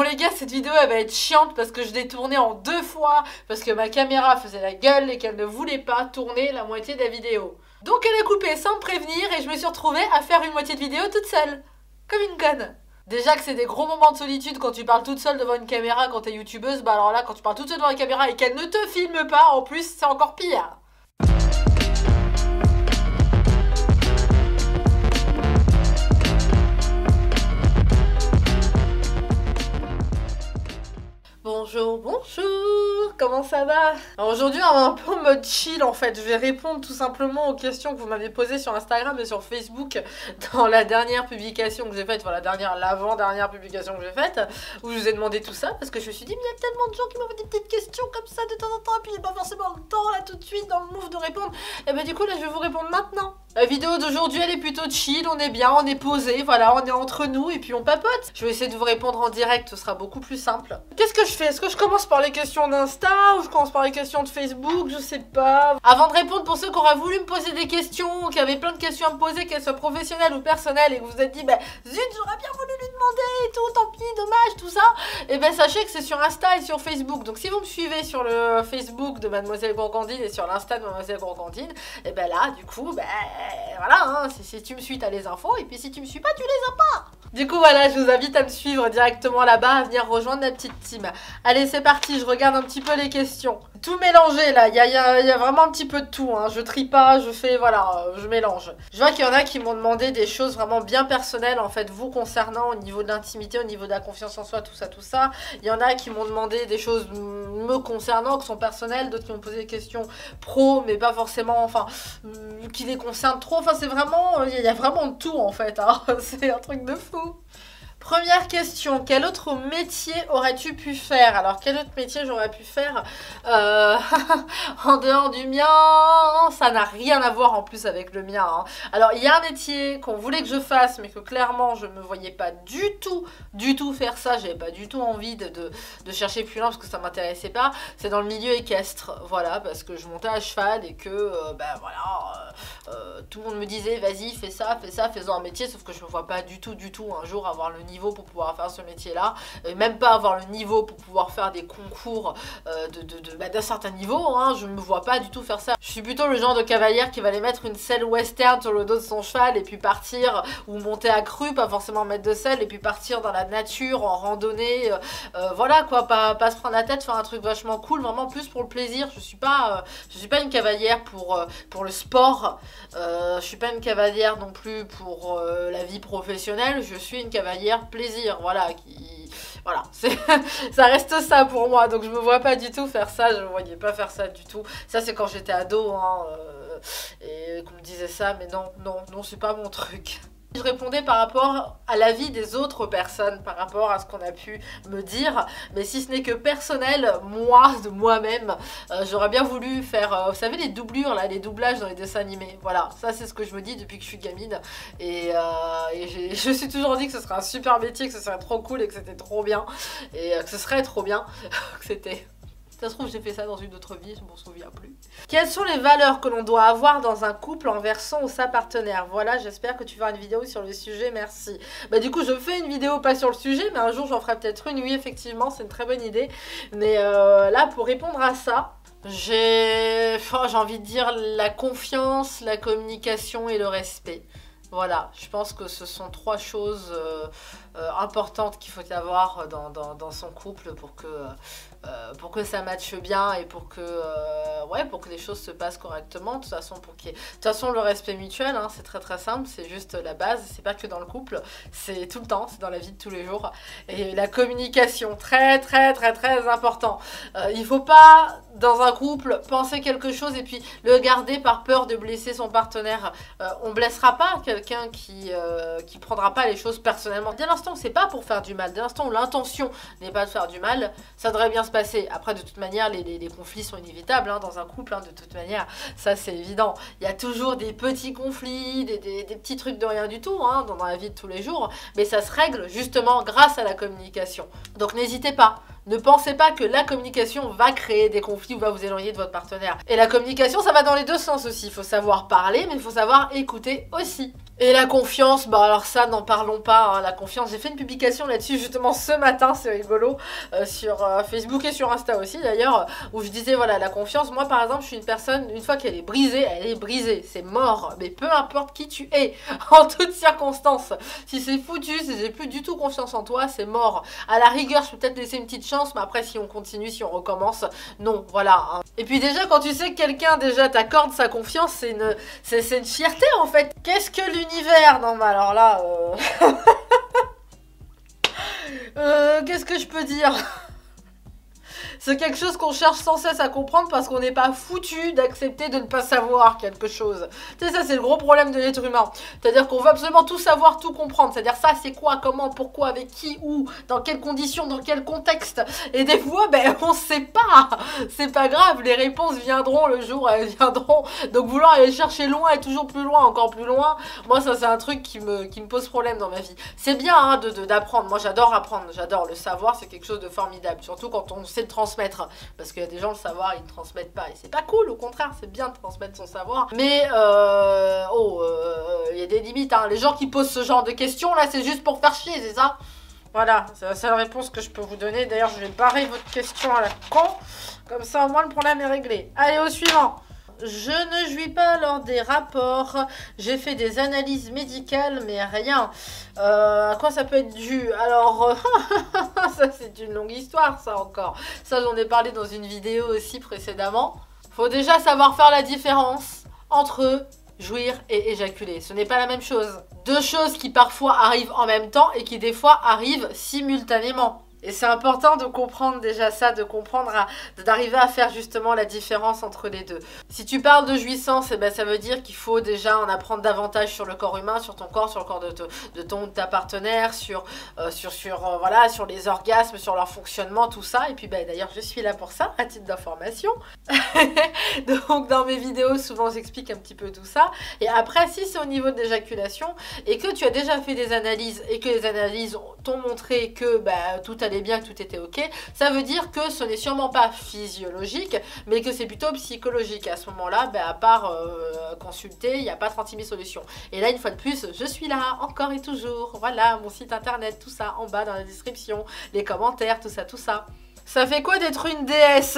les gars, cette vidéo elle va être chiante parce que je l'ai tournée en 2 fois parce que ma caméra faisait la gueule et qu'elle ne voulait pas tourner la moitié de la vidéo. Donc elle a coupé sans me prévenir et je me suis retrouvée à faire une moitié de vidéo toute seule. Comme une conne. Déjà que c'est des gros moments de solitude quand tu parles toute seule devant une caméra quand t'es youtubeuse, bah alors là quand tu parles toute seule devant une caméra et qu'elle ne te filme pas, en plus c'est encore pire. Bonjour, bonjour, comment ça va? Alors aujourd'hui on est un peu en mode chill en fait, je vais répondre tout simplement aux questions que vous m'avez posées sur Instagram et sur Facebook dans la dernière publication que j'ai faite, enfin l'avant-dernière publication que j'ai faite, où je vous ai demandé tout ça parce que je me suis dit mais il y a tellement de gens qui m'envoient des petites questions comme ça de temps en temps et puis j'ai pas forcément le temps là tout de suite dans le move de répondre, et bah du coup là je vais vous répondre maintenant. La vidéo d'aujourd'hui elle est plutôt chill, on est bien, on est posé, voilà, on est entre nous et puis on papote. Je vais essayer de vous répondre en direct, ce sera beaucoup plus simple. Qu'est-ce que je fais? Est-ce que je commence par les questions d'Insta ou je commence par les questions de Facebook? Je sais pas. Avant de répondre, pour ceux qui auraient voulu me poser des questions, qui avaient plein de questions à me poser, qu'elles soient professionnelles ou personnelles, et que vous vous êtes dit, bah zut, j'aurais bien voulu lui demander et tout, tant pis, dommage, tout ça, et ben sachez que c'est sur Insta et sur Facebook. Donc si vous me suivez sur le Facebook de Mademoiselle Gourgandine et sur l'Insta de Mademoiselle Gourgandine, et ben là, du coup, ben voilà, hein, si tu me suis, t'as les infos, et puis si tu me suis pas, tu les as pas. Du coup voilà, je vous invite à me suivre directement là-bas, à venir rejoindre la petite team. Allez, c'est parti, je regarde un petit peu les questions. Tout mélangé là, il y a vraiment un petit peu de tout, hein. Je trie pas, je fais, voilà, je mélange. Je vois qu'il y en a qui m'ont demandé des choses vraiment bien personnelles, en fait, vous concernant, au niveau de l'intimité, au niveau de la confiance en soi, tout ça. Il y en a qui m'ont demandé des choses me concernant, qui sont personnelles, d'autres qui m'ont posé des questions pro, mais pas forcément, enfin, qui les concernent trop. Enfin, c'est vraiment, il y a vraiment de tout, en fait, hein. C'est un truc de fou. Première question, quel autre métier aurais-tu pu faire? Alors, quel autre métier j'aurais pu faire en dehors du mien? Ça n'a rien à voir en plus avec le mien, hein. Alors, il y a un métier qu'on voulait que je fasse, mais que clairement, je ne me voyais pas du tout faire ça. J'avais pas du tout envie de chercher plus loin parce que ça m'intéressait pas. C'est dans le milieu équestre, voilà, parce que je montais à cheval et que, tout le monde me disait, vas-y, fais ça, fais-en un métier, sauf que je me vois pas du tout un jour avoir le niveau pour pouvoir faire ce métier-là, et même pas avoir le niveau pour pouvoir faire des concours d'un certain niveau, hein. Je me vois pas du tout faire ça. Je suis plutôt le genre de cavalière qui va aller mettre une selle western sur le dos de son cheval et puis partir, ou monter à cru, pas forcément mettre de selle, et puis partir dans la nature, en randonnée, voilà quoi, pas se prendre la tête, faire un truc vachement cool, vraiment plus pour le plaisir. Je suis pas une cavalière pour le sport, je suis pas une cavalière non plus pour la vie professionnelle, je suis une cavalière plaisir, voilà, voilà, ça reste ça pour moi, donc je me vois pas du tout faire ça, je me voyais pas faire ça du tout. Ça c'est quand j'étais ado, hein, et qu'on me disait ça, mais non, c'est pas mon truc. Je répondais par rapport à l'avis des autres personnes, par rapport à ce qu'on a pu me dire, mais si ce n'est que personnel, moi, de moi-même, j'aurais bien voulu faire, vous savez, les doublures, là, les doublages dans les dessins animés, voilà, ça c'est ce que je me dis depuis que je suis gamine, et je me suis toujours dit que ce serait un super métier, que ce serait trop cool et que c'était trop bien, et que ce serait trop bien, que c'était... Ça se trouve, j'ai fait ça dans une autre vie, je m'en souviens plus. Quelles sont les valeurs que l'on doit avoir dans un couple envers son ou sa partenaire? Voilà, j'espère que tu feras une vidéo sur le sujet, merci. Bah du coup, je fais une vidéo pas sur le sujet, mais un jour j'en ferai peut-être une, oui, effectivement, c'est une très bonne idée. Mais là, pour répondre à ça, j'ai envie de dire la confiance, la communication et le respect. Voilà, je pense que ce sont 3 choses importantes qu'il faut avoir dans son couple pour que ça matche bien et pour que les choses se passent correctement. De toute façon, le respect mutuel, hein, c'est très simple, c'est juste la base, c'est pas que dans le couple, c'est tout le temps, c'est dans la vie de tous les jours. Et la communication, très important. Il faut pas, dans un couple, penser quelque chose et puis le garder par peur de blesser son partenaire. On blessera pas quelqu'un qui prendra pas les choses personnellement. Dès l'instant où c'est pas pour faire du mal, dès l'instant où l'intention n'est pas de faire du mal, ça devrait bien se passer. Après, de toute manière, les conflits sont inévitables, hein, dans un couple, hein, de toute manière, ça c'est évident. Il y a toujours des petits conflits, des petits trucs de rien du tout, hein, dans la vie de tous les jours, mais ça se règle justement grâce à la communication. Donc n'hésitez pas. Ne pensez pas que la communication va créer des conflits ou va vous éloigner de votre partenaire. Et la communication, ça va dans les deux sens aussi. Il faut savoir parler, mais il faut savoir écouter aussi. Et la confiance, bah alors ça, n'en parlons pas, hein, la confiance. J'ai fait une publication là-dessus justement ce matin, c'est rigolo, sur Facebook et sur Insta aussi d'ailleurs, où je disais voilà, la confiance, moi par exemple, je suis une personne, une fois qu'elle est brisée, elle est brisée, c'est mort. Mais peu importe qui tu es, en toutes circonstances, si c'est foutu, si j'ai plus du tout confiance en toi, c'est mort. À la rigueur, je peux peut-être laisser une petite chance, mais après si on continue, si on recommence, non, voilà. Hein. Et puis déjà, quand tu sais que quelqu'un déjà t'accorde sa confiance, c'est une fierté en fait. Qu'est-ce que l'univers? Non mais alors là... qu'est-ce que je peux dire? C'est quelque chose qu'on cherche sans cesse à comprendre parce qu'on n'est pas foutu d'accepter de ne pas savoir quelque chose. Tu sais, ça c'est le gros problème de l'être humain. C'est-à-dire qu'on veut absolument tout savoir, tout comprendre. C'est-à-dire ça c'est quoi, comment, pourquoi, avec qui, où, dans quelles conditions, dans quel contexte. Et des fois, ben on sait pas. C'est pas grave, les réponses viendront le jour où elles viendront. Donc vouloir aller chercher loin et toujours plus loin, encore plus loin, moi ça c'est un truc qui me pose problème dans ma vie. C'est bien hein, d'apprendre, moi j'adore apprendre, j'adore le savoir, c'est quelque chose de formidable. Surtout quand on sait le transmettre. Parce qu'il y a des gens, le savoir, ils ne transmettent pas. Et c'est pas cool, au contraire, c'est bien de transmettre son savoir. Mais, il y a des limites. Hein. Les gens qui posent ce genre de questions, là, c'est juste pour faire chier, c'est ça? Voilà, c'est la seule réponse que je peux vous donner. D'ailleurs, je vais barrer votre question à la con. Comme ça, au moins, le problème est réglé. Allez, au suivant. Je ne jouis pas lors des rapports. J'ai fait des analyses médicales, mais rien. À quoi ça peut être dû? Alors, ça c'est une longue histoire, ça encore. Ça, j'en ai parlé dans une vidéo aussi précédemment. Faut déjà savoir faire la différence entre jouir et éjaculer. Ce n'est pas la même chose. Deux choses qui parfois arrivent en même temps et qui des fois arrivent simultanément. Et c'est important de comprendre déjà ça, de comprendre, d'arriver à faire justement la différence entre les deux. Si tu parles de jouissance, eh ben, ça veut dire qu'il faut déjà en apprendre davantage sur le corps humain, sur ton corps, sur le corps de ta partenaire, voilà, sur les orgasmes, sur leur fonctionnement, tout ça. Et puis ben, d'ailleurs, je suis là pour ça, à titre d'information. Donc dans mes vidéos, souvent j'explique un petit peu tout ça. Et après, si c'est au niveau de l'éjaculation et que tu as déjà fait des analyses et que les analyses t'ont montré que bah, tout allait bien, que tout était ok, ça veut dire que ce n'est sûrement pas physiologique, mais que c'est plutôt psychologique. À ce moment-là, bah, à part consulter, il n'y a pas 36 000 solutions. Et là, une fois de plus, je suis là, encore et toujours. Voilà, mon site internet, tout ça, en bas dans la description, les commentaires, tout ça, tout ça. Ça fait quoi d'être une déesse?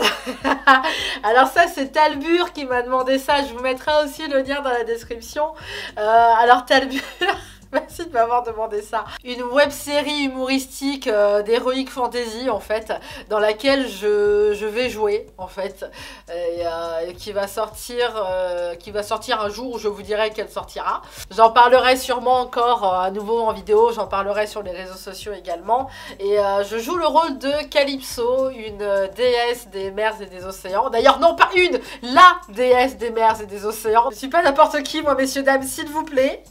Alors ça, c'est Talbur qui m'a demandé ça. Je vous mettrai aussi le lien dans la description. Alors Talbur... Merci de m'avoir demandé ça. Une web-série humoristique d'Heroic Fantasy, en fait, dans laquelle je vais jouer, en fait, et qui va sortir un jour où je vous dirai qu'elle sortira. J'en parlerai sûrement encore à nouveau en vidéo, j'en parlerai sur les réseaux sociaux également. Et je joue le rôle de Calypso, une déesse des mers et des océans. D'ailleurs, non, pas une, la déesse des mers et des océans. Je suis pas n'importe qui, moi, messieurs, dames, s'il vous plaît.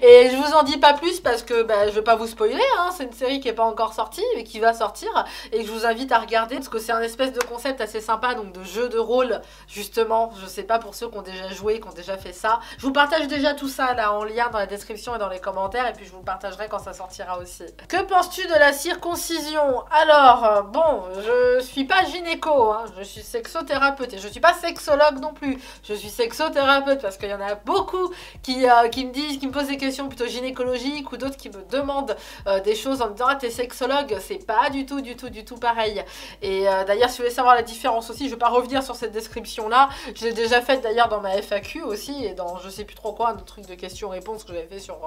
Et je vous en dis pas plus parce que bah, je vais pas vous spoiler, hein. C'est une série qui est pas encore sortie mais qui va sortir et que je vous invite à regarder parce que c'est un espèce de concept assez sympa, donc de jeu de rôle justement. Je sais pas pour ceux qui ont déjà joué, qui ont déjà fait ça. Je vous partage déjà tout ça là en lien dans la description et dans les commentaires et puis je vous le partagerai quand ça sortira aussi. Que penses-tu de la circoncision? Alors bon, je suis pas gynéco, hein. Je suis sexothérapeute et je suis pas sexologue non plus. Je suis sexothérapeute parce qu'il y en a beaucoup qui me posent des questions plutôt gynécologiques ou d'autres qui me demandent des choses en me disant ah t'es sexologue, c'est pas du tout pareil. Et d'ailleurs si vous voulez savoir la différence aussi, je vais pas revenir sur cette description là, je l'ai déjà faite d'ailleurs dans ma FAQ aussi et dans je sais plus trop quoi, un autre truc de questions-réponses que j'avais fait sur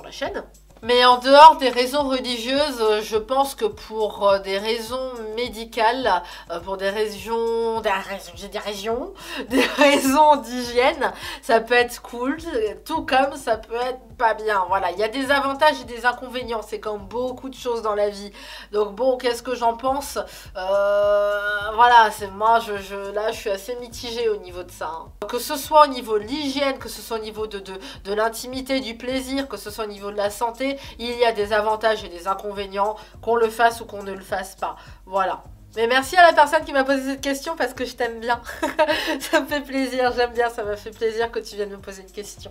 la chaîne. Mais en dehors des raisons religieuses, je pense que pour des raisons médicales, pour des raisons d'hygiène, ça peut être cool, tout comme ça peut être pas bien. Voilà, il y a des avantages et des inconvénients, c'est comme beaucoup de choses dans la vie. Donc bon, qu'est-ce que j'en pense? Voilà, c'est moi, là, je suis assez mitigée au niveau de ça. Hein. Que ce soit au niveau de l'hygiène, que ce soit au niveau de l'intimité, du plaisir, que ce soit au niveau de la santé, il y a des avantages et des inconvénients, qu'on le fasse ou qu'on ne le fasse pas. Voilà. Mais merci à la personne qui m'a posé cette question parce que je t'aime bien. Ça me fait plaisir, j'aime bien, ça m'a fait plaisir que tu viennes me poser une question.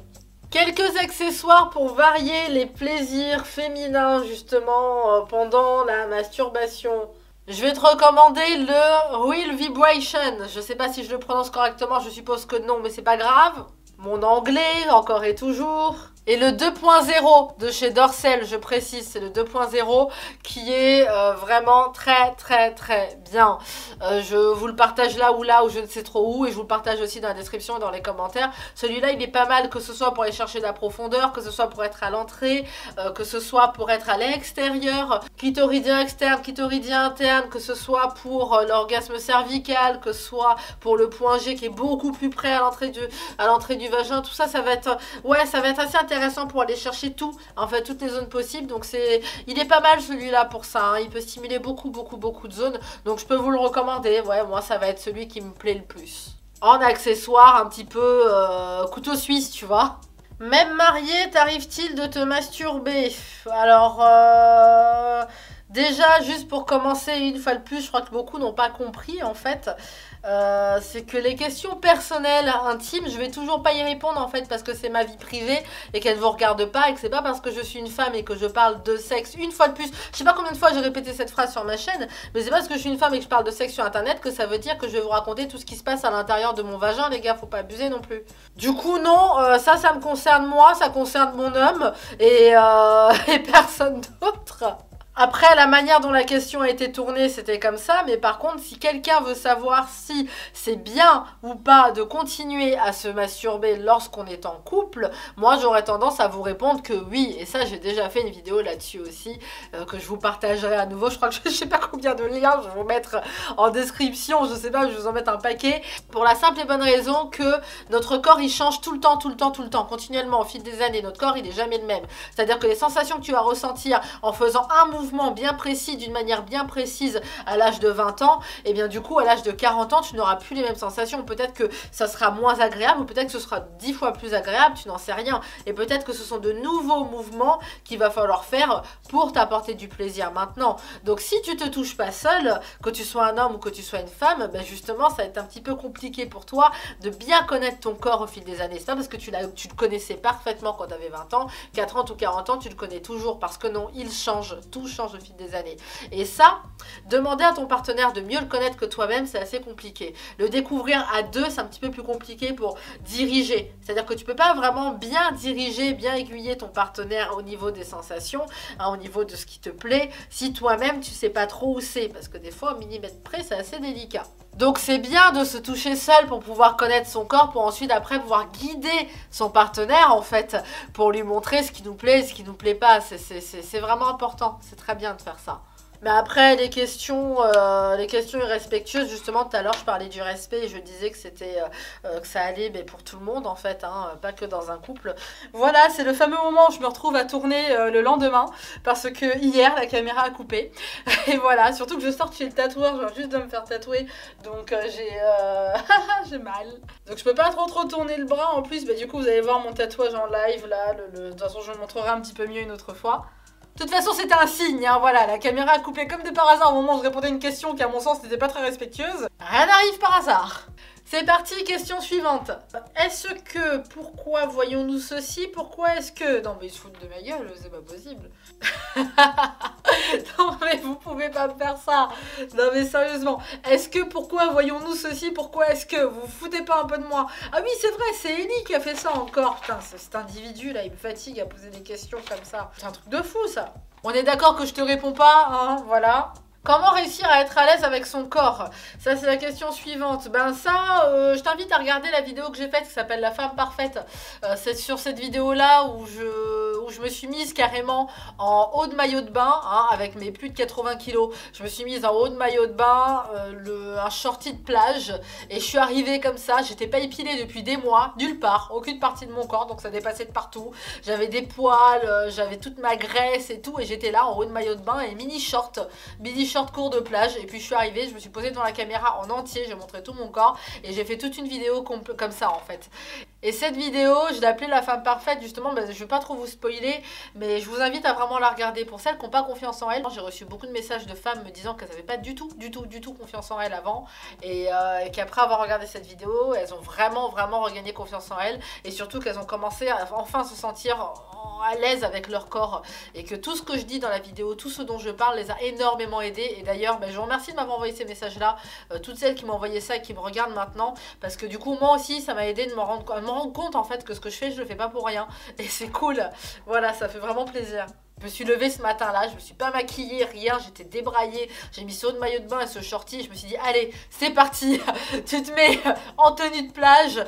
Quelques accessoires pour varier les plaisirs féminins justement pendant la masturbation. Je vais te recommander le Real Vibration. Je sais pas si je le prononce correctement, je suppose que non, mais c'est pas grave. Mon anglais, encore et toujours. Et le 2.0 de chez Dorsel, je précise, c'est le 2.0 qui est vraiment très très très bien. Je vous le partage là ou je ne sais trop où, et je vous le partage aussi dans la description et dans les commentaires. Celui-là, il est pas mal, que ce soit pour aller chercher de la profondeur, que ce soit pour être à l'entrée, que ce soit pour être à l'extérieur, clitoridien externe, clitoridien interne, que ce soit pour l'orgasme cervical, que ce soit pour le point G qui est beaucoup plus près à l'entrée du vagin. Tout ça, ça va être, ouais, ça va être assez intéressant pour aller chercher tout, en fait, toutes les zones possibles. Donc il est pas mal celui-là pour ça, hein. Il peut stimuler beaucoup de zones, donc je peux vous le recommander. Ouais, moi ça va être celui qui me plaît le plus. En accessoire, un petit peu couteau suisse, tu vois. Même marié, t'arrive-t-il de te masturber? Alors, déjà, juste pour commencer une fois de plus, je crois que beaucoup n'ont pas compris en fait. C'est que les questions personnelles, intimes, je vais toujours pas y répondre en fait parce que c'est ma vie privée et qu'elle ne vous regarde pas, et que c'est pas parce que je suis une femme et que je parle de sexe une fois de plus. Je sais pas combien de fois j'ai répété cette phrase sur ma chaîne, mais c'est pas parce que je suis une femme et que je parle de sexe sur internet que ça veut dire que je vais vous raconter tout ce qui se passe à l'intérieur de mon vagin, les gars, faut pas abuser non plus. Du coup non, ça me concerne moi, ça concerne mon homme et personne d'autre. Après, la manière dont la question a été tournée, c'était comme ça. Mais par contre, si quelqu'un veut savoir si c'est bien ou pas de continuer à se masturber lorsqu'on est en couple, moi, j'aurais tendance à vous répondre que oui. Et ça, j'ai déjà fait une vidéo là-dessus aussi, que je vous partagerai à nouveau. Je crois que je sais pas combien de liens je vais vous mettre en description. Je sais pas, je vais vous en mettre un paquet. Pour la simple et bonne raison que notre corps, il change tout le temps, continuellement, au fil des années. Notre corps, il est jamais le même. C'est-à-dire que les sensations que tu vas ressentir en faisant un mouvement bien précis, d'une manière bien précise à l'âge de 20 ans, et bien du coup à l'âge de 40 ans tu n'auras plus les mêmes sensations. Peut-être que ça sera moins agréable, ou peut-être que ce sera 10 fois plus agréable, tu n'en sais rien. Et peut-être que ce sont de nouveaux mouvements qu'il va falloir faire pour t'apporter du plaisir maintenant. Donc si tu te touches pas seul, que tu sois un homme ou que tu sois une femme, ben justement ça va être un petit peu compliqué pour toi de bien connaître ton corps au fil des années. C'est pas parce que tu le connaissais parfaitement quand tu avais 20 ans, qu'à 30 ou 40 ans tu le connais toujours, parce que non, il change, tout change au fil des années. Et ça, demander à ton partenaire de mieux le connaître que toi-même, c'est assez compliqué. Le découvrir à deux, c'est un petit peu plus compliqué pour diriger. C'est-à-dire que tu peux pas vraiment bien diriger, bien aiguiller ton partenaire au niveau des sensations, hein, au niveau de ce qui te plaît, si toi-même tu sais pas trop où c'est, parce que des fois au millimètre près, c'est assez délicat. Donc c'est bien de se toucher seul pour pouvoir connaître son corps, pour ensuite après pouvoir guider son partenaire en fait, pour lui montrer ce qui nous plaît, ce qui nous plaît pas. C'est vraiment important, c'est très bien de faire ça. Mais après, les questions irrespectueuses, justement, tout à l'heure, je parlais du respect et je disais que c'était que ça allait mais pour tout le monde, en fait, hein, pas que dans un couple. Voilà, c'est le fameux moment où je me retrouve à tourner le lendemain, parce que hier, la caméra a coupé. Et voilà, surtout que je sors chez le tatoueur, je viens juste de me faire tatouer, donc j'ai mal. Donc je peux pas trop tourner le bras, en plus, bah, du coup, vous allez voir mon tatouage en live, là, de toute façon, je vous le montrerai un petit peu mieux une autre fois. De toute façon, c'était un signe, hein, voilà, la caméra a coupé comme de par hasard au moment où je répondais à une question qui, à mon sens, n'était pas très respectueuse. Rien n'arrive par hasard. C'est parti, question suivante. Est-ce que, pourquoi voyons-nous ceci? Pourquoi est-ce que... Non mais ils se foutent de ma gueule, c'est pas possible. Non mais vous pouvez pas me faire ça. Non mais sérieusement. Est-ce que, pourquoi voyons-nous ceci? Pourquoi est-ce que... Vous vous foutez pas un peu de moi? Ah oui, c'est vrai, c'est Ellie qui a fait ça encore. Putain, cet individu là, il me fatigue à poser des questions comme ça. C'est un truc de fou ça. On est d'accord que je te réponds pas, hein, voilà. Comment réussir à être à l'aise avec son corps? Ça, c'est la question suivante. Ben ça, je t'invite à regarder la vidéo que j'ai faite qui s'appelle La femme parfaite. C'est sur cette vidéo-là où je me suis mise carrément en haut de maillot de bain, hein, avec mes plus de 80 kilos. Je me suis mise en haut de maillot de bain, un shorty de plage, et je suis arrivée comme ça. J'étais pas épilée depuis des mois, nulle part, aucune partie de mon corps, donc ça dépassait de partout. J'avais des poils, j'avais toute ma graisse et tout, et j'étais là en haut de maillot de bain et mini short court de plage. Et puis je suis arrivée, je me suis posée devant la caméra en entier, j'ai montré tout mon corps et j'ai fait toute une vidéo comme ça en fait. Et cette vidéo, je l'ai appelée La femme parfaite justement, je vais pas trop vous spoiler spoiler, mais je vous invite à vraiment la regarder. Pour celles qui n'ont pas confiance en elles, j'ai reçu beaucoup de messages de femmes me disant qu'elles n'avaient pas du tout confiance en elles avant, et qu'après avoir regardé cette vidéo, elles ont vraiment regagné confiance en elles, et surtout qu'elles ont commencé à enfin se sentir à l'aise avec leur corps, et que tout ce que je dis dans la vidéo, tout ce dont je parle les a énormément aidées. Et d'ailleurs je vous remercie de m'avoir envoyé ces messages là, toutes celles qui m'ont envoyé ça et qui me regardent maintenant, parce que du coup moi aussi ça m'a aidé de me rendre compte en fait que ce que je fais, je le fais pas pour rien, et c'est cool. Voilà, ça fait vraiment plaisir. Je me suis levée ce matin là, je me suis pas maquillée, rien, j'étais débraillée, j'ai mis ce haut de maillot de bain et ce shorty, je me suis dit allez c'est parti, tu te mets en tenue de plage,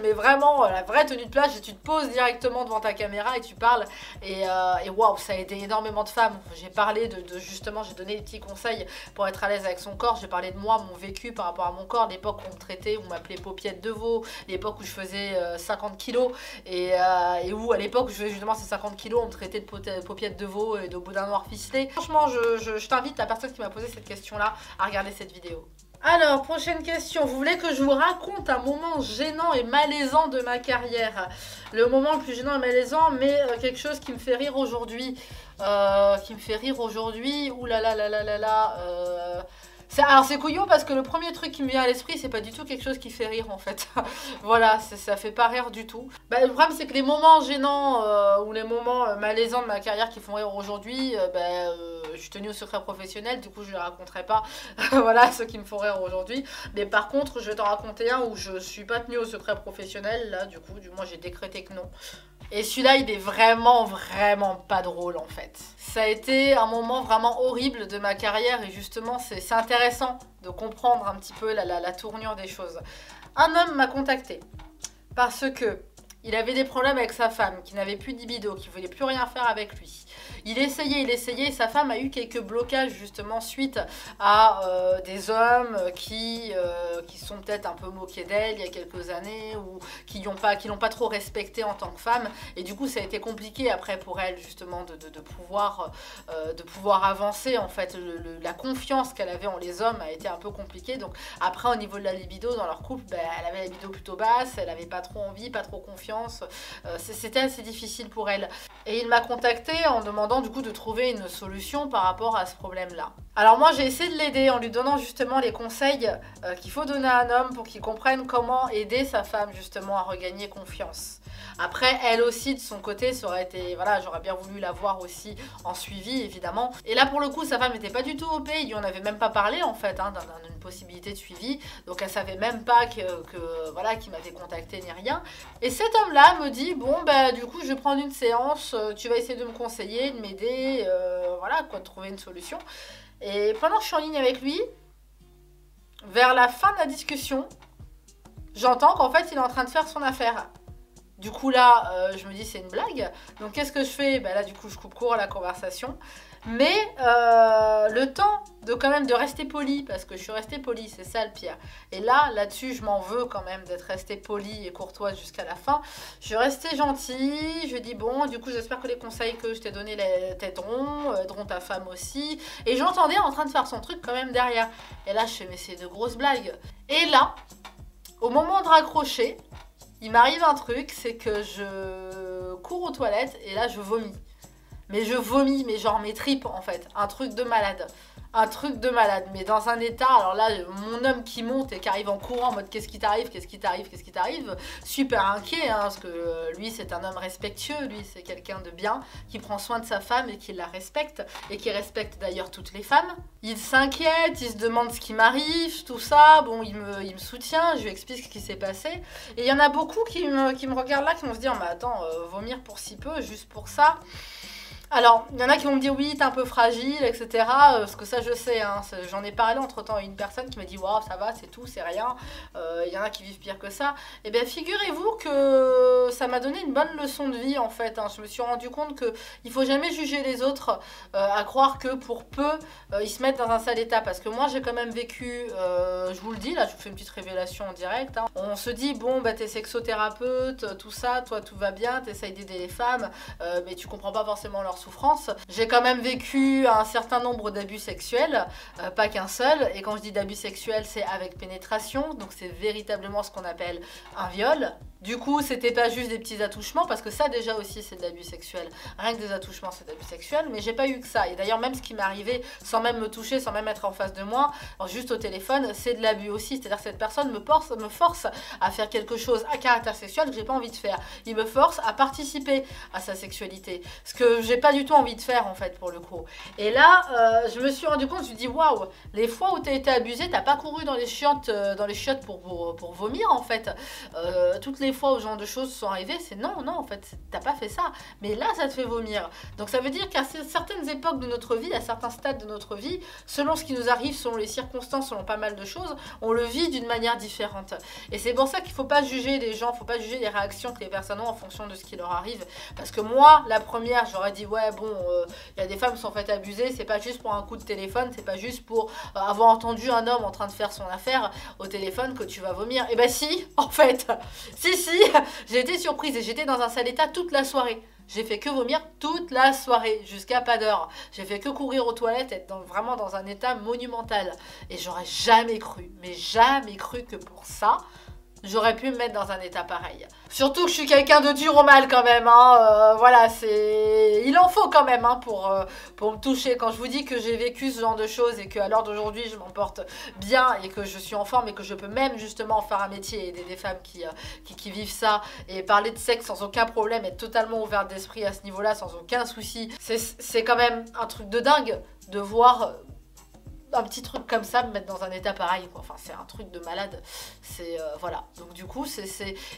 mais vraiment la vraie tenue de plage, et tu te poses directement devant ta caméra et tu parles, et waouh, ça a aidé énormément de femmes. J'ai parlé de justement, j'ai donné des petits conseils pour être à l'aise avec son corps, j'ai parlé de moi, mon vécu par rapport à mon corps, l'époque où on me traitait, où on m'appelait paupiette de veau, l'époque où je faisais 50 kilos, et où à l'époque où je faisais justement ces 50 kilos, on me traitait de paupiette de veau et de boudin noir ficelé. Franchement, je t'invite, la personne qui m'a posé cette question-là, à regarder cette vidéo. Alors, prochaine question. Vous voulez que je vous raconte un moment gênant et malaisant de ma carrière? Le moment le plus gênant et malaisant, mais quelque chose qui me fait rire aujourd'hui. Ouh là là là là là là. Alors c'est couillon parce que le premier truc qui me vient à l'esprit, c'est pas du tout quelque chose qui fait rire en fait. Voilà, ça fait pas rire du tout. Le problème c'est que les moments gênants ou les moments malaisants de ma carrière qui font rire aujourd'hui, je suis tenue au secret professionnel, du coup je les raconterai pas. Voilà, ceux qui me font rire aujourd'hui. Mais par contre, je vais t'en raconter un où je suis pas tenue au secret professionnel, là du coup, du moins j'ai décrété que non. Et celui-là, il est vraiment pas drôle en fait. Ça a été un moment vraiment horrible de ma carrière, et justement, c'est intéressant de comprendre un petit peu la tournure des choses. Un homme m'a contacté parce que il avait des problèmes avec sa femme, qui n'avait plus de libido, qui voulait plus rien faire avec lui. Il essayait, et sa femme a eu quelques blocages justement suite à des hommes qui sont peut-être un peu moqués d'elle il y a quelques années, ou qui l'ont pas trop respectée en tant que femme. Et du coup, ça a été compliqué après pour elle justement de pouvoir avancer. En fait, la confiance qu'elle avait en les hommes a été un peu compliquée. Donc après, au niveau de la libido dans leur couple, elle avait la libido plutôt basse, elle avait pas trop envie, pas trop confiance. C'était assez difficile pour elle. Et il m'a contacté en demandant du coup de trouver une solution par rapport à ce problème-là. Alors moi j'ai essayé de l'aider en lui donnant justement les conseils qu'il faut donner à un homme pour qu'il comprenne comment aider sa femme justement à regagner confiance. Après, elle aussi de son côté, ça aurait été, voilà, j'aurais bien voulu la voir aussi en suivi évidemment. Et là pour le coup, sa femme n'était pas du tout OP, il lui en avait même pas parlé en fait, d'une possibilité de suivi. Donc elle savait même pas voilà, qu'il m'avait contacté ni rien. Et cet homme-là me dit, bon du coup je vais prendre une séance, tu vas essayer de me conseiller, de m'aider, voilà quoi, de trouver une solution. Et pendant que je suis en ligne avec lui, vers la fin de la discussion, j'entends qu'en fait il est en train de faire son affaire. Du coup là, je me dis c'est une blague. Donc qu'est-ce que je fais? Là du coup je coupe court à la conversation. Mais le temps de quand même de rester poli, parce que je suis restée polie, c'est ça le pire. Et là-dessus, je m'en veux quand même d'être restée polie et courtoise jusqu'à la fin. Je suis restée gentille, je dis bon, du coup j'espère que les conseils que je t'ai donnés t'aideront, aideront ta femme aussi. Et j'entendais en train de faire son truc quand même derrière. Et là je fais mais c'est de grosses blagues. Et là, au moment de raccrocher, il m'arrive un truc, c'est que je cours aux toilettes et là je vomis. Mais je vomis, mais genre mes tripes en fait, un truc de malade. Un truc de malade, mais dans un état, alors là, mon homme qui monte et qui arrive en courant en mode qu'est-ce qui t'arrive, qu'est-ce qui t'arrive, qu'est-ce qui t'arrive, super inquiet, parce que lui c'est un homme respectueux, lui c'est quelqu'un de bien, qui prend soin de sa femme et qui la respecte, et qui respecte d'ailleurs toutes les femmes. Il s'inquiète, il se demande ce qui m'arrive, tout ça, bon il me soutient, je lui explique ce qui s'est passé, et il y en a beaucoup qui me regardent là, qui vont se dire, mais attends, vomir pour si peu, juste pour ça. Alors, il y en a qui vont me dire oui, t'es un peu fragile, etc. Parce que ça, je sais, j'en ai parlé entre-temps à une personne qui m'a dit waouh, ça va, c'est tout, c'est rien. Il y en a qui vivent pire que ça. Et bien, figurez-vous que ça m'a donné une bonne leçon de vie, en fait. Je me suis rendu compte qu'il faut jamais juger les autres à croire que pour peu, ils se mettent dans un sale état. Parce que moi, j'ai quand même vécu, je vous le dis, là, je vous fais une petite révélation en direct. On se dit, bon, t'es sexothérapeute, tout ça, toi, tout va bien, t'essayes d'aider les femmes, mais tu comprends pas forcément leur souffrance. J'ai quand même vécu un certain nombre d'abus sexuels, pas qu'un seul, et quand je dis d'abus sexuels, c'est avec pénétration, donc c'est véritablement ce qu'on appelle un viol. Du coup, c'était pas juste des petits attouchements, parce que ça déjà aussi c'est de l'abus sexuel. Rien que des attouchements c'est de l'abus sexuel, mais j'ai pas eu que ça. Et d'ailleurs même ce qui m'est arrivé, sans même me toucher, sans même être en face de moi, juste au téléphone, c'est de l'abus aussi. C'est-à-dire que cette personne me force à faire quelque chose à caractère sexuel que j'ai pas envie de faire. Il me force à participer à sa sexualité, ce que j'ai pas du tout envie de faire en fait pour le coup. Et là, je me suis rendu compte, je me suis dit waouh, les fois où t'as été abusé, t'as pas couru dans les chiottes pour vomir en fait. Toutes les fois où ce genre de choses sont arrivées, c'est non, en fait, t'as pas fait ça. Mais là, ça te fait vomir. Donc ça veut dire qu'à certaines époques de notre vie, à certains stades de notre vie, selon ce qui nous arrive, selon les circonstances, selon pas mal de choses, on le vit d'une manière différente. Et c'est pour ça qu'il faut pas juger les gens, faut pas juger les réactions que les personnes ont en fonction de ce qui leur arrive. Parce que moi, la première, j'aurais dit ouais bon, y a des femmes qui sont faites abuser, c'est pas juste pour un coup de téléphone, c'est pas juste pour avoir entendu un homme en train de faire son affaire au téléphone que tu vas vomir. Et ben si, en fait, si, j'ai été surprise et j'étais dans un sale état toute la soirée. J'ai fait que vomir toute la soirée, jusqu'à pas d'heure. J'ai fait que courir aux toilettes, être vraiment dans un état monumental. Et j'aurais jamais cru, mais jamais cru que pour ça, j'aurais pu me mettre dans un état pareil. Surtout que je suis quelqu'un de dur au mal quand même, hein. Voilà, c'est... Il en faut quand même hein, pour me toucher. Quand je vous dis que j'ai vécu ce genre de choses et qu'à l'heure d'aujourd'hui je m'en porte bien et que je suis en forme et que je peux même justement faire un métier et aider des femmes qui vivent ça et parler de sexe sans aucun problème, être totalement ouverte d'esprit à ce niveau-là sans aucun souci, c'est quand même un truc de dingue de voir... un petit truc comme ça, me mettre dans un état pareil, quoi. Enfin, c'est un truc de malade. C'est, voilà. Donc, du coup,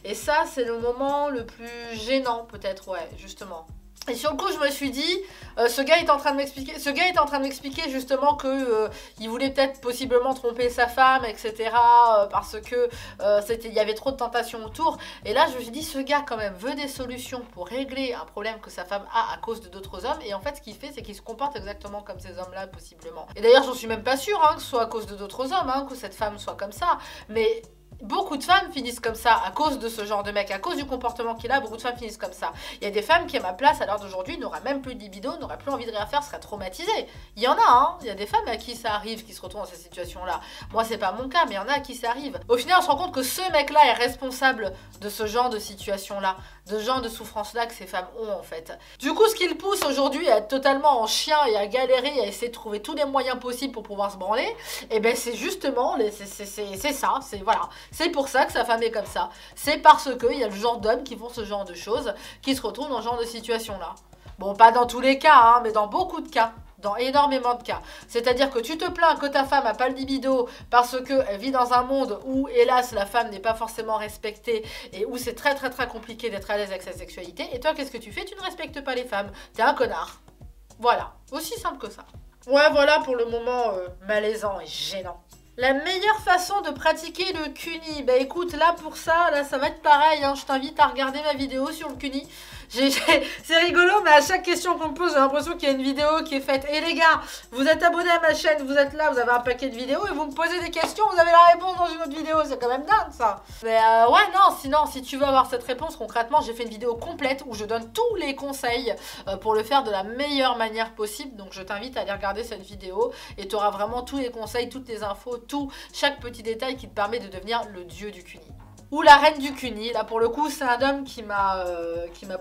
Et ça, c'est le moment le plus gênant, peut-être, ouais, justement. Et sur le coup, je me suis dit, ce gars est en train de m'expliquer justement que il voulait peut-être possiblement tromper sa femme, etc. Parce que il y avait trop de tentations autour. Et là, je me suis dit, ce gars quand même veut des solutions pour régler un problème que sa femme a à cause de d'autres hommes. Et en fait, ce qu'il fait, c'est qu'il se comporte exactement comme ces hommes-là, possiblement. Et d'ailleurs, j'en suis même pas sûre hein, que ce soit à cause de d'autres hommes, hein, que cette femme soit comme ça. Mais... beaucoup de femmes finissent comme ça à cause de ce genre de mec, à cause du comportement qu'il a, beaucoup de femmes finissent comme ça. Il y a des femmes qui à ma place à l'heure d'aujourd'hui n'auraient même plus de libido, n'auraient plus envie de rien faire, seraient traumatisées. Il y en a, hein, il y a des femmes à qui ça arrive, qui se retrouvent dans cette situation-là. Moi c'est pas mon cas, mais il y en a à qui ça arrive. Au final on se rend compte que ce mec-là est responsable de ce genre de situation-là, de ce genre de souffrance-là que ces femmes ont en fait. Du coup ce qui le pousse aujourd'hui à être totalement en chien et à galérer, à essayer de trouver tous les moyens possibles pour pouvoir se branler, et ben c'est justement, c'est ça, c'est voilà. C'est pour ça que sa femme est comme ça. C'est parce qu'il y a le genre d'hommes qui font ce genre de choses, qui se retrouvent dans ce genre de situation-là. Bon, pas dans tous les cas, hein, mais dans beaucoup de cas. Dans énormément de cas. C'est-à-dire que tu te plains que ta femme n'a pas le libido parce qu'elle vit dans un monde où, hélas, la femme n'est pas forcément respectée et où c'est très compliqué d'être à l'aise avec sa sexualité. Et toi, qu'est-ce que tu fais? Tu ne respectes pas les femmes. T'es un connard. Voilà. Aussi simple que ça. Ouais, voilà pour le moment malaisant et gênant. La meilleure façon de pratiquer le cuni, bah écoute, là pour ça, là ça va être pareil, hein, je t'invite à regarder ma vidéo sur le cuni. C'est rigolo, mais à chaque question qu'on me pose, j'ai l'impression qu'il y a une vidéo qui est faite. Et les gars, vous êtes abonnés à ma chaîne, vous êtes là, vous avez un paquet de vidéos et vous me posez des questions, vous avez la réponse dans une autre vidéo, c'est quand même dingue ça. Mais ouais, non, sinon, si tu veux avoir cette réponse concrètement, j'ai fait une vidéo complète où je donne tous les conseils pour le faire de la meilleure manière possible. Donc je t'invite à aller regarder cette vidéo et tu auras vraiment tous les conseils, toutes les infos, chaque petit détail qui te permet de devenir le dieu du cuni. Ou la reine du cuni. Là pour le coup c'est un homme qui m'a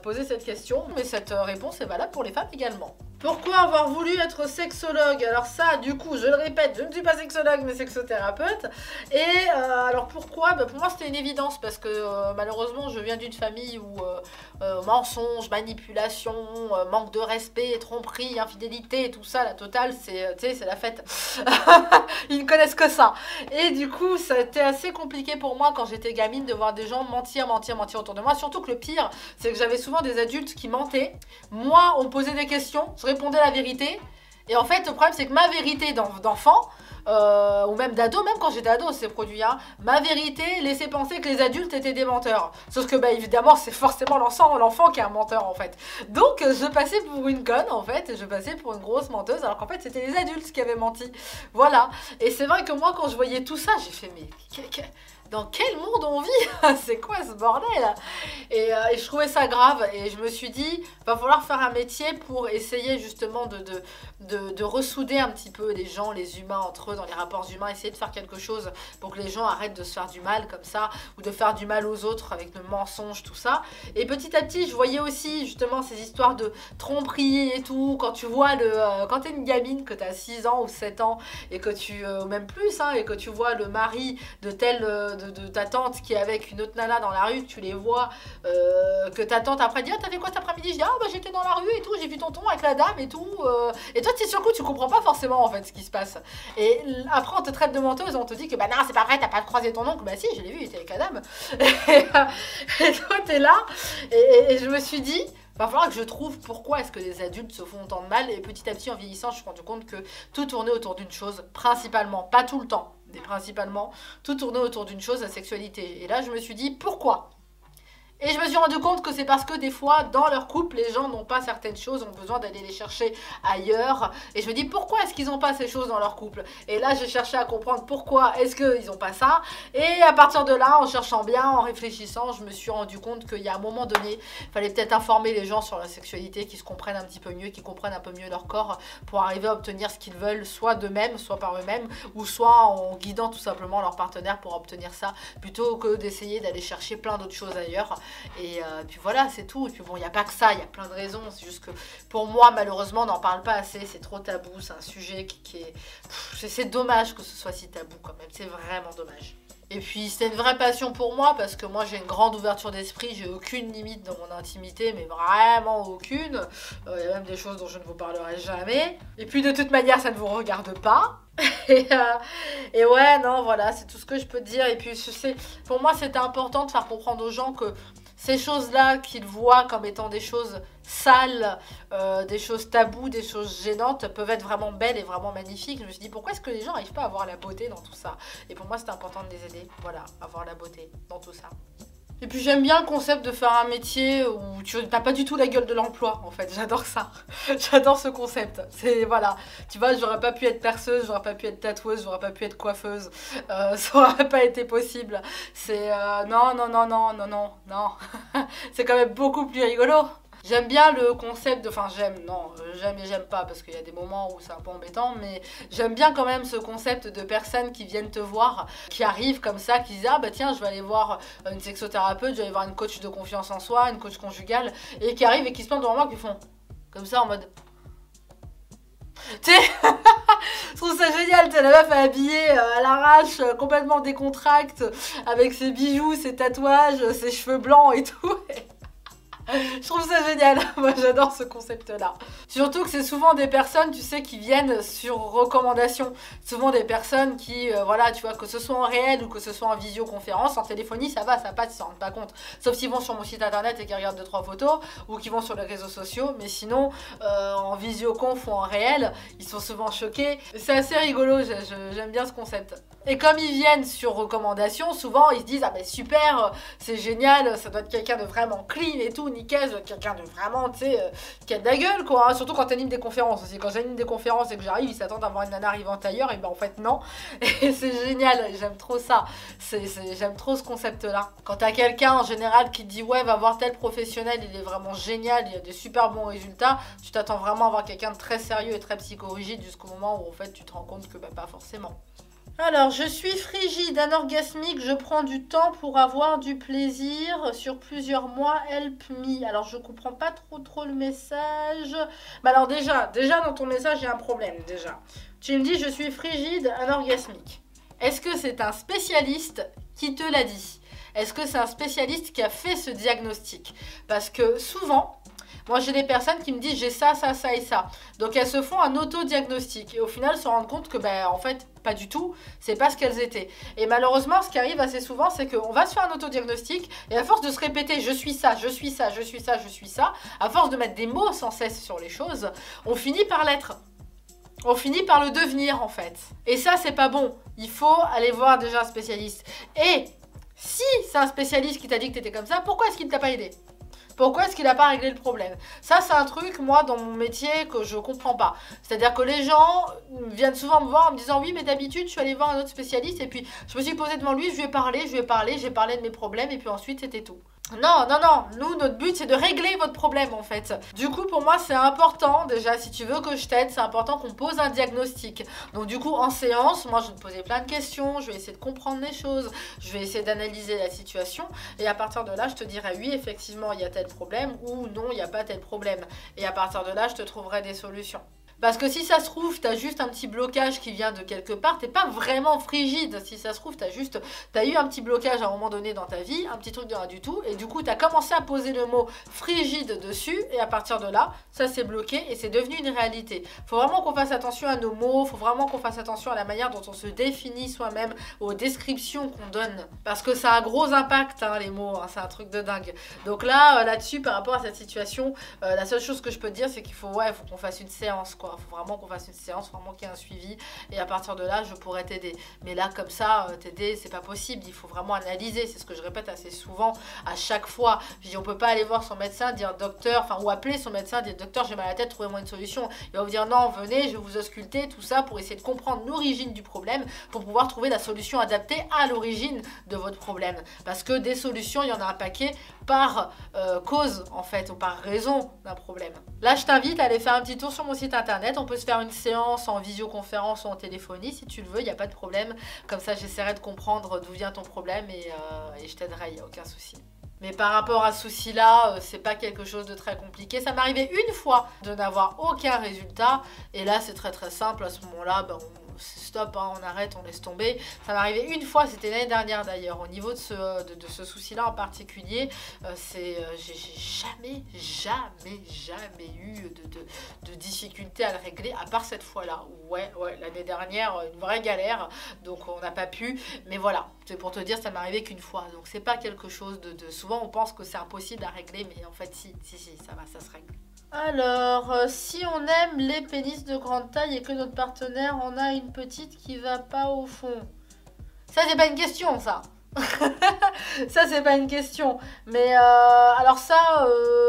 posé cette question, mais cette réponse est valable pour les femmes également. Pourquoi avoir voulu être sexologue? Alors ça, du coup, je le répète, je ne suis pas sexologue, mais sexothérapeute. Et alors pourquoi? Bah pour moi, c'était une évidence, parce que malheureusement, je viens d'une famille où mensonge, manipulation, manque de respect, tromperie, infidélité, tout ça, la totale, c'est la fête. Ils ne connaissent que ça. Et du coup, ça a été assez compliqué pour moi quand j'étais gamine de voir des gens mentir autour de moi. Surtout que le pire, c'est que j'avais souvent des adultes qui mentaient. Moi, on me posait des questions, je répondais la vérité. Et en fait, le problème, c'est que ma vérité d'enfant, ou même d'ado, même quand j'étais ado, ces produits, hein, ma vérité laissait penser que les adultes étaient des menteurs. Sauf que, bah, évidemment, c'est forcément l'enfant qui est un menteur, en fait. Donc, je passais pour une conne, en fait, je passais pour une grosse menteuse, alors qu'en fait, c'était les adultes qui avaient menti. Voilà. Et c'est vrai que moi, quand je voyais tout ça, j'ai fait, mais dans quel monde on vit? C'est quoi ce bordel? Et je trouvais ça grave. Et je me suis dit, va falloir faire un métier pour essayer justement de ressouder un petit peu les gens, les humains entre eux, dans les rapports humains. Essayer de faire quelque chose pour que les gens arrêtent de se faire du mal comme ça, ou de faire du mal aux autres avec le mensonge, tout ça. Et petit à petit, je voyais aussi justement ces histoires de tromperie et tout. Quand tu vois quand t'es une gamine, que t'as 6 ans ou 7 ans, et que ou même plus, hein, et que tu vois le mari de de ta tante qui est avec une autre nana dans la rue, tu les vois, que ta tante après dit, ah, t'as fait quoi cet après-midi? Je dis, ah bah j'étais dans la rue et tout, j'ai vu tonton avec la dame et tout. Et toi, sur le coup, tu comprends pas forcément en fait ce qui se passe. Et après, on te traite de menteuse, on te dit que bah non, c'est pas vrai, t'as pas croisé ton oncle. Bah si, je l'ai vu, il était avec la dame. Et toi, t'es là. Et je me suis dit, va falloir que je trouve pourquoi est-ce que les adultes se font autant de mal. Et petit à petit, en vieillissant, je me suis rendu compte que tout tournait autour d'une chose, principalement, pas tout le temps, mais principalement, tout tournait autour d'une chose, la sexualité. Et là, je me suis dit, pourquoi? Et je me suis rendu compte que c'est parce que des fois, dans leur couple, les gens n'ont pas certaines choses, ont besoin d'aller les chercher ailleurs. Et je me dis, pourquoi est-ce qu'ils n'ont pas ces choses dans leur couple? Et là, j'ai cherché à comprendre pourquoi est-ce qu'ils n'ont pas ça. Et à partir de là, en cherchant bien, en réfléchissant, je me suis rendu compte qu'il y a un moment donné, il fallait peut-être informer les gens sur la sexualité, qu'ils se comprennent un petit peu mieux, qu'ils comprennent un peu mieux leur corps, pour arriver à obtenir ce qu'ils veulent, soit d'eux-mêmes, soit par eux-mêmes, ou soit en guidant tout simplement leur partenaire pour obtenir ça, plutôt que d'essayer d'aller chercher plein d'autres choses ailleurs. Et puis voilà, c'est tout. Et puis bon, il n'y a pas que ça, il y a plein de raisons. C'est juste que pour moi, malheureusement, on n'en parle pas assez. C'est trop tabou. C'est un sujet qui est... C'est dommage que ce soit si tabou quand même. C'est vraiment dommage. Et puis c'est une vraie passion pour moi parce que moi j'ai une grande ouverture d'esprit, j'ai aucune limite dans mon intimité, mais vraiment aucune. Il y a même des choses dont je ne vous parlerai jamais. Et puis de toute manière ça ne vous regarde pas. Et ouais, non, voilà, c'est tout ce que je peux te dire. Et puis pour moi c'était important de faire comprendre aux gens que ces choses-là qu'ils voient comme étant des choses sales, des choses tabous, des choses gênantes, peuvent être vraiment belles et vraiment magnifiques. Je me suis dit, pourquoi est-ce que les gens n'arrivent pas à voir la beauté dans tout ça? Et pour moi, c'était important de les aider, voilà, à voir la beauté dans tout ça. Et puis j'aime bien le concept de faire un métier où tu n'as pas du tout la gueule de l'emploi, en fait. J'adore ça. J'adore ce concept. C'est, voilà. Tu vois, j'aurais pas pu être perceuse, j'aurais pas pu être tatoueuse, j'aurais pas pu être coiffeuse. Ça aurait pas été possible. C'est, non, non, non, non, non, non, non. C'est quand même beaucoup plus rigolo. J'aime bien le concept de... Enfin, j'aime et j'aime pas, parce qu'il y a des moments où c'est un peu embêtant, mais j'aime bien quand même ce concept de personnes qui viennent te voir, qui arrivent comme ça, qui disent « Ah bah tiens, je vais aller voir une sexothérapeute, je vais aller voir une coach de confiance en soi, une coach conjugale, et qui arrivent et qui se plantent devant moi, qui font comme ça en mode... » Tu sais, je trouve ça génial, tu sais, la meuf est habillée à l'arrache, complètement décontracte, avec ses bijoux, ses tatouages, ses cheveux blancs et tout. Je trouve ça génial, moi j'adore ce concept-là. Surtout que c'est souvent des personnes, tu sais, qui viennent sur recommandation. Souvent des personnes qui, voilà, tu vois, que ce soit en réel ou que ce soit en visioconférence, en téléphonie, ça va, ça passe, ils s'en rendent pas compte. Sauf s'ils vont sur mon site internet et qu'ils regardent 2-3 photos, ou qu'ils vont sur les réseaux sociaux, mais sinon, en visioconf ou en réel, ils sont souvent choqués. C'est assez rigolo, j'aime bien ce concept. Et comme ils viennent sur recommandation, souvent ils se disent « Ah ben super, c'est génial, ça doit être quelqu'un de vraiment clean et tout, nickel, quelqu'un de vraiment, tu sais, qui a de la gueule quoi, hein. » Surtout quand t'animes des conférences aussi. Quand j'anime des conférences et que j'arrive, ils s'attendent à voir une nana arrivant ailleurs, et ben en fait non. Et c'est génial, j'aime trop ça. J'aime trop ce concept-là. Quand t'as quelqu'un en général qui te dit « Ouais, va voir tel professionnel, il est vraiment génial, il a des super bons résultats », tu t'attends vraiment à voir quelqu'un de très sérieux et très psychorigide jusqu'au moment où en fait tu te rends compte que bah, pas forcément. Alors, je suis frigide, anorgasmique, je prends du temps pour avoir du plaisir sur plusieurs mois, help me. Alors, je comprends pas trop le message. Mais alors déjà dans ton message, il y a un problème, déjà. Tu me dis, je suis frigide, anorgasmique. Est-ce que c'est un spécialiste qui te l'a dit? Est-ce que c'est un spécialiste qui a fait ce diagnostic? Parce que souvent... Moi, j'ai des personnes qui me disent j'ai ça, ça, ça et ça. Donc, elles se font un auto-diagnostic. Et au final, se rendent compte que, ben, en fait, pas du tout. C'est pas ce qu'elles étaient. Et malheureusement, ce qui arrive assez souvent, c'est qu'on va se faire un auto-diagnostic. Et à force de se répéter je suis ça, je suis ça, je suis ça, je suis ça, à force de mettre des mots sans cesse sur les choses, on finit par l'être. on finit par le devenir en fait. Et ça, c'est pas bon. Il faut aller voir déjà un spécialiste. Et si c'est un spécialiste qui t'a dit que t'étais comme ça, pourquoi est-ce qu'il ne t'a pas aidé? Pourquoi est-ce qu'il n'a pas réglé le problème? Ça, c'est un truc, moi, dans mon métier, que je comprends pas. C'est-à-dire que les gens viennent souvent me voir en me disant « Oui, mais d'habitude, je suis allée voir un autre spécialiste et puis je me suis posée devant lui, je lui ai parlé, j'ai parlé de mes problèmes et puis ensuite, c'était tout. » Non, non, non, nous, notre but, c'est de régler votre problème, en fait. Du coup, pour moi, c'est important, déjà, si tu veux que je t'aide, c'est important qu'on pose un diagnostic. Donc, du coup, en séance, moi, je vais te poser plein de questions, je vais essayer de comprendre les choses, je vais essayer d'analyser la situation, et à partir de là, je te dirai, oui, effectivement, il y a tel problème, ou non, il n'y a pas tel problème. Et à partir de là, je te trouverai des solutions. Parce que si ça se trouve, t'as juste un petit blocage qui vient de quelque part, t'es pas vraiment frigide. Si ça se trouve, t'as eu un petit blocage à un moment donné dans ta vie, un petit truc de rien du tout, et du coup, t'as commencé à poser le mot frigide dessus, et à partir de là, ça s'est bloqué et c'est devenu une réalité. Faut vraiment qu'on fasse attention à nos mots, faut vraiment qu'on fasse attention à la manière dont on se définit soi-même, aux descriptions qu'on donne. Parce que ça a un gros impact, hein, les mots, hein, c'est un truc de dingue. Donc là, là-dessus, par rapport à cette situation, la seule chose que je peux te dire, c'est qu'il faut qu'on fasse une séance, quoi. Faut vraiment qu'on fasse une séance, vraiment qu'il y ait un suivi. Et à partir de là, je pourrais t'aider. Mais là, comme ça, t'aider, c'est pas possible. Il faut vraiment analyser. C'est ce que je répète assez souvent, à chaque fois. Je dis, on peut pas aller voir son médecin, dire docteur, enfin, ou appeler son médecin, dire docteur, j'ai mal à la tête, trouvez-moi une solution. Il va vous dire non, venez, je vais vous ausculter, tout ça, pour essayer de comprendre l'origine du problème, pour pouvoir trouver la solution adaptée à l'origine de votre problème. Parce que des solutions, il y en a un paquet par cause, en fait, ou par raison d'un problème. Là, je t'invite à aller faire un petit tour sur mon site internet. On peut se faire une séance en visioconférence ou en téléphonie si tu le veux, il n'y a pas de problème. Comme ça, j'essaierai de comprendre d'où vient ton problème et je t'aiderai, il n'y a aucun souci. Mais par rapport à ce souci-là, c'est pas quelque chose de très compliqué. Ça m'est arrivé une fois de n'avoir aucun résultat. Et là, c'est très très simple. À ce moment-là, ben, stop, hein, on arrête, on laisse tomber. Ça m'est arrivé une fois, c'était l'année dernière d'ailleurs. Au niveau de ce souci-là en particulier, j'ai jamais eu de difficulté à le régler, à part cette fois-là. Ouais, l'année dernière, une vraie galère, donc on n'a pas pu. Mais voilà, c'est pour te dire, ça m'est arrivé qu'une fois. Donc c'est pas quelque chose de... Souvent, on pense que c'est impossible à régler, mais en fait, si, ça va, ça se règle. Alors, si on aime les pénis de grande taille et que notre partenaire en a une petite qui va pas au fond. Ça, c'est pas une question, ça. Ça, c'est pas une question. Mais alors ça,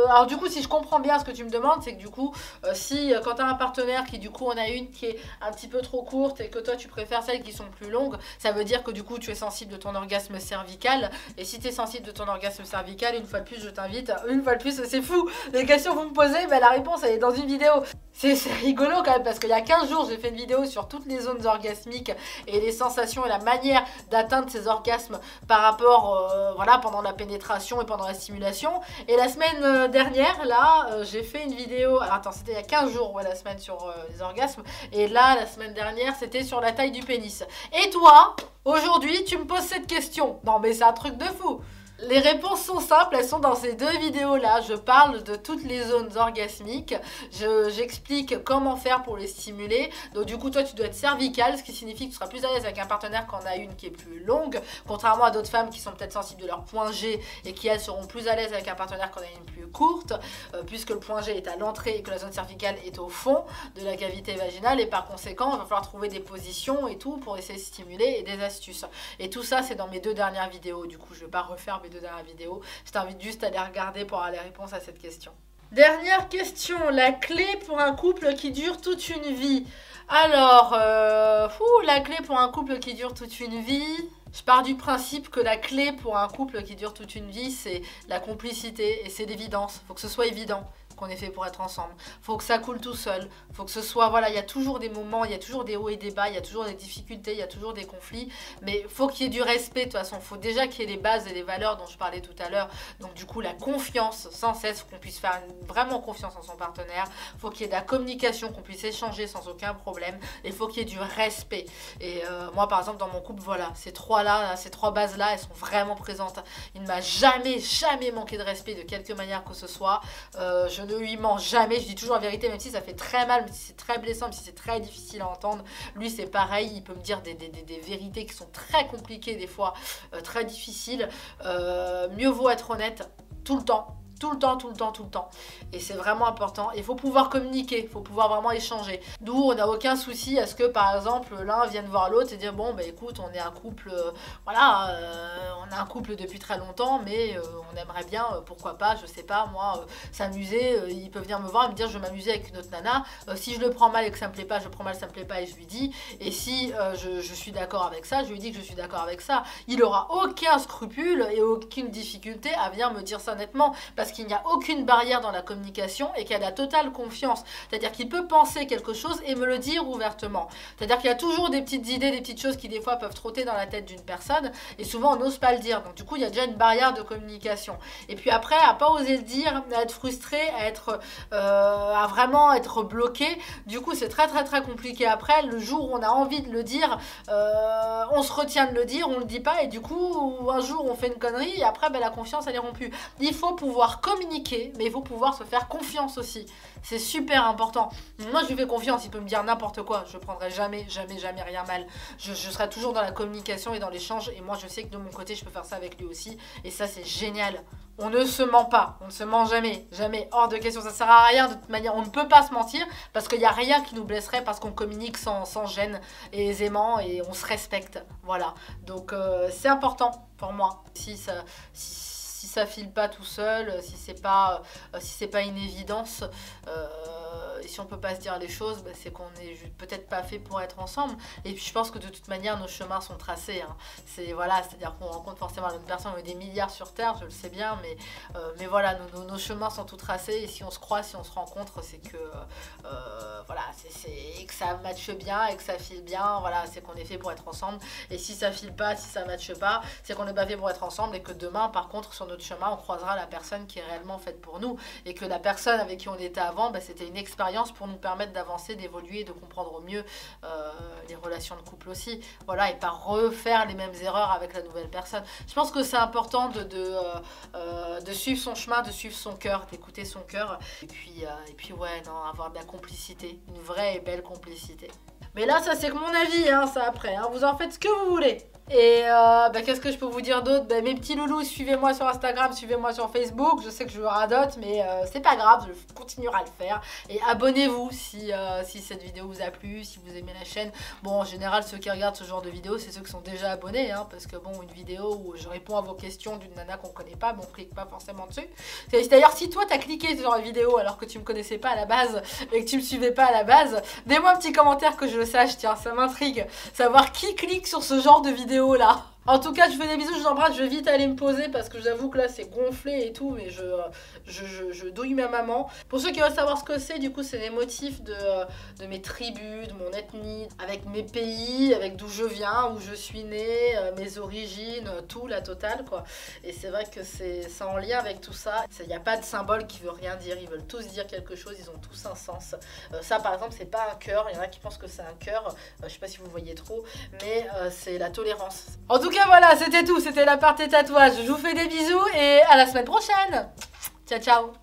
alors du coup, si je comprends bien ce que tu me demandes, c'est que du coup, si quand t'as un partenaire qui du coup en a une qui est un petit peu trop courte et que toi tu préfères celles qui sont plus longues, ça veut dire que du coup tu es sensible de ton orgasme cervical. Et si tu es sensible de ton orgasme cervical, une fois de plus, je t'invite, une fois de plus, c'est fou. Les questions que vous me posez, ben, la réponse elle est dans une vidéo. C'est rigolo quand même parce qu'il y a 15 jours, j'ai fait une vidéo sur toutes les zones orgasmiques et les sensations et la manière d'atteindre ces orgasmes par rapport, voilà, pendant la pénétration et pendant la stimulation. Et la semaine dernière, là, j'ai fait une vidéo, alors attends, c'était il y a 15 jours, ouais, la semaine sur les orgasmes. Et là, la semaine dernière, c'était sur la taille du pénis. Et toi, aujourd'hui, tu me poses cette question. Non mais c'est un truc de fou. Les réponses sont simples, elles sont dans ces deux vidéos-là. Je parle de toutes les zones orgasmiques. J'explique comment faire pour les stimuler. Donc du coup, toi, tu dois être cervical, ce qui signifie que tu seras plus à l'aise avec un partenaire quand on a une qui est plus longue. Contrairement à d'autres femmes qui sont peut-être sensibles de leur point G et qui, elles, seront plus à l'aise avec un partenaire quand on a une plus courte, puisque le point G est à l'entrée et que la zone cervicale est au fond de la cavité vaginale. Et par conséquent, il va falloir trouver des positions et tout pour essayer de stimuler et des astuces. Et tout ça, c'est dans mes deux dernières vidéos. Du coup, je ne vais pas refaire mes deux dernières vidéos. Je t'invite juste à les regarder pour avoir les réponses à cette question. Dernière question, la clé pour un couple qui dure toute une vie. Alors, la clé pour un couple qui dure toute une vie... Je pars du principe que la clé pour un couple qui dure toute une vie, c'est la complicité et c'est l'évidence. Il faut que ce soit évident qu'on est fait pour être ensemble. Faut que ça coule tout seul. Faut que ce soit, voilà, il y a toujours des moments, il y a toujours des hauts et des bas, il y a toujours des difficultés, il y a toujours des conflits. Mais faut qu'il y ait du respect de toute façon. Faut déjà qu'il y ait les bases et les valeurs dont je parlais tout à l'heure. Donc du coup, la confiance sans cesse, qu'on puisse faire vraiment confiance en son partenaire. Faut qu'il y ait de la communication, qu'on puisse échanger sans aucun problème. Et faut qu'il y ait du respect. Et moi, par exemple, dans mon couple, voilà, ces trois bases-là, elles sont vraiment présentes. Il ne m'a jamais manqué de respect de quelque manière que ce soit. Je ne lui mens jamais, je dis toujours la vérité, même si ça fait très mal, même si c'est très blessant, même si c'est très difficile à entendre. Lui, c'est pareil, il peut me dire des vérités qui sont très compliquées, des fois très difficiles. Mieux vaut être honnête tout le temps. Tout le temps, tout le temps, tout le temps. Et c'est vraiment important. Il faut pouvoir communiquer, il faut pouvoir vraiment échanger. D'où on n'a aucun souci à ce que, par exemple, l'un vienne voir l'autre et dire, bon, bah écoute, on est un couple, voilà, on est un couple depuis très longtemps, mais on aimerait bien, pourquoi pas, je sais pas, moi, s'amuser. Il peut venir me voir et me dire, je vais m'amuser avec une autre nana. Si je le prends mal et que ça me plaît pas, je prends mal, ça me plaît pas et je lui dis. Et si je suis d'accord avec ça, je lui dis que je suis d'accord avec ça. Il aura aucun scrupule et aucune difficulté à venir me dire ça nettement, parce qu'il n'y a aucune barrière dans la communication et qu'il y a la totale confiance. C'est-à-dire qu'il peut penser quelque chose et me le dire ouvertement. C'est-à-dire qu'il y a toujours des petites idées, des petites choses qui des fois peuvent trotter dans la tête d'une personne et souvent on n'ose pas le dire. Donc du coup, il y a déjà une barrière de communication. Et puis après, à pas oser le dire, à être frustré, à vraiment être bloqué. Du coup, c'est très très très compliqué après. Le jour où on a envie de le dire, on se retient de le dire, on le dit pas et du coup, un jour on fait une connerie et après, ben, la confiance elle est rompue. Il faut pouvoir communiquer, mais il faut pouvoir se faire confiance aussi. C'est super important. Moi, je lui fais confiance, il peut me dire n'importe quoi. Je ne prendrai jamais, jamais, jamais rien mal. Je serai toujours dans la communication et dans l'échange. Et moi, je sais que de mon côté, je peux faire ça avec lui aussi. Et ça, c'est génial. On ne se ment pas. On ne se ment jamais. Jamais. Hors de question. Ça ne sert à rien de toute manière. On ne peut pas se mentir parce qu'il n'y a rien qui nous blesserait parce qu'on communique sans gêne et aisément et on se respecte. Voilà. Donc, c'est important pour moi. Si ça file pas tout seul, si c'est pas une évidence, et si on peut pas se dire les choses, bah, c'est qu'on est peut-être pas fait pour être ensemble. Et puis je pense que de toute manière nos chemins sont tracés. Hein. C'est-à-dire qu'on rencontre forcément une personne, on est des milliards sur Terre, je le sais bien, mais voilà, nos chemins sont tout tracés. Et si on se croise, si on se rencontre, c'est que voilà, c'est que ça matche bien et que ça file bien. Voilà, c'est qu'on est fait pour être ensemble. Et si ça file pas, si ça matche pas, c'est qu'on n'est pas fait pour être ensemble et que demain, par contre, sur notre chemin, on croisera la personne qui est réellement faite pour nous et que la personne avec qui on était avant, bah, c'était une expérience pour nous permettre d'avancer, d'évoluer et de comprendre au mieux les relations de couple aussi. Voilà, et pas refaire les mêmes erreurs avec la nouvelle personne. Je pense que c'est important de suivre son chemin, de suivre son cœur, d'écouter son cœur. Et puis ouais, non, avoir de la complicité, une vraie et belle complicité. Mais là, ça c'est que mon avis, hein, ça après. Hein, vous en faites ce que vous voulez. Et bah, qu'est-ce que je peux vous dire d'autre? Bah, mes petits loulous, suivez-moi sur Instagram, suivez-moi sur Facebook. Je sais que je radote, mais c'est pas grave, je continuerai à le faire. Et abonnez-vous si cette vidéo vous a plu, si vous aimez la chaîne. Bon, en général, ceux qui regardent ce genre de vidéo, c'est ceux qui sont déjà abonnés. Hein, parce que bon, une vidéo où je réponds à vos questions d'une nana qu'on connaît pas, bon, on clique pas forcément dessus. D'ailleurs, si toi, t'as cliqué sur la vidéo alors que tu me connaissais pas à la base et que tu me suivais pas à la base, mets-moi un petit commentaire que je le sache. Tiens, ça m'intrigue. Savoir qui clique sur ce genre de vidéo là. En tout cas, je vous fais des bisous, je vous embrasse, je vais vite aller me poser parce que j'avoue que là c'est gonflé et tout, mais je douille ma maman. Pour ceux qui veulent savoir ce que c'est, du coup c'est les motifs de mes tribus, de mon ethnie, avec mes pays, avec d'où je viens, où je suis née, mes origines, tout, la totale quoi. Et c'est vrai que c'est en lien avec tout ça. Il n'y a pas de symbole qui veut rien dire, ils veulent tous dire quelque chose, ils ont tous un sens. Ça par exemple c'est pas un cœur, il y en a qui pensent que c'est un cœur, je sais pas si vous voyez trop, mais c'est la tolérance. En tout cas voilà, c'était tout, c'était la partie tatouage. Je vous fais des bisous et à la semaine prochaine. Ciao ciao.